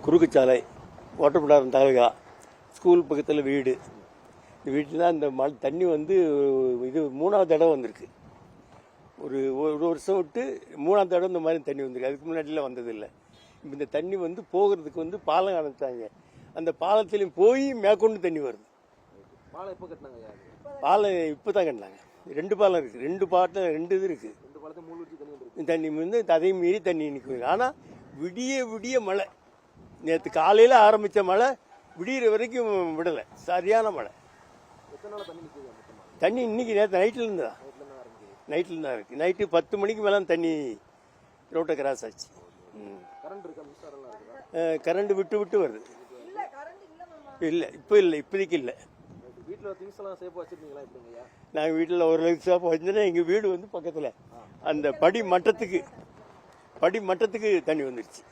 குறுக்கு சாலை, ஓட்டப்பிடாரம் தாலுகா, ஸ்கூல் பக்கத்தில் வீடு. இந்த வீட்டில் தான் இந்த மழை தண்ணி வந்து இது 3வது தடவை வந்திருக்கு. ஒரு வருஷம் விட்டு 3வது தடவை இந்த மாதிரி தண்ணி வந்திருக்கு. அதுக்கு முன்னாடிலாம் வந்ததில்லை. இப்போ இந்த தண்ணி வந்து போகிறதுக்கு வந்து பாலம் அடைச்சாங்க. அந்த பாலத்திலையும் போய் மேற்கொண்டு தண்ணி வருது. பாலம் எப்போ கட்டினாங்க? பாலம் இப்போ தான் கட்டினாங்க. 2 பாலம் இருக்குது. 2 பாலத்தில் 2 இது இருக்குது. 2 பாலத்தை மூழ்கி தண்ணி வந்து அதையும் மீறி தண்ணி நிற்குது. ஆனால் விடிய மழை. நேற்று காலையில் ஆரம்பித்த மழை விடிகிற வரைக்கும் விடலை. சரியான மழை. எத்தனை நாள் தண்ணி நிற்குது? தண்ணி இன்னைக்கு நேற்று நைட்லேருந்து தான் இருக்குது. நைட்டு 10 மணிக்கு மேலே தண்ணி ரோட்டை கிராஸ் ஆச்சு. கரண்ட் விட்டு வருது. இல்லை இப்போதைக்கு இல்லை. நாங்கள் வீட்டில் ஒரு லட்சம் சாப்பாடு வச்சுன்னா எங்கள் வீடு வந்து பக்கத்தில் அந்த படி மட்டத்துக்கு தண்ணி வந்துடுச்சு.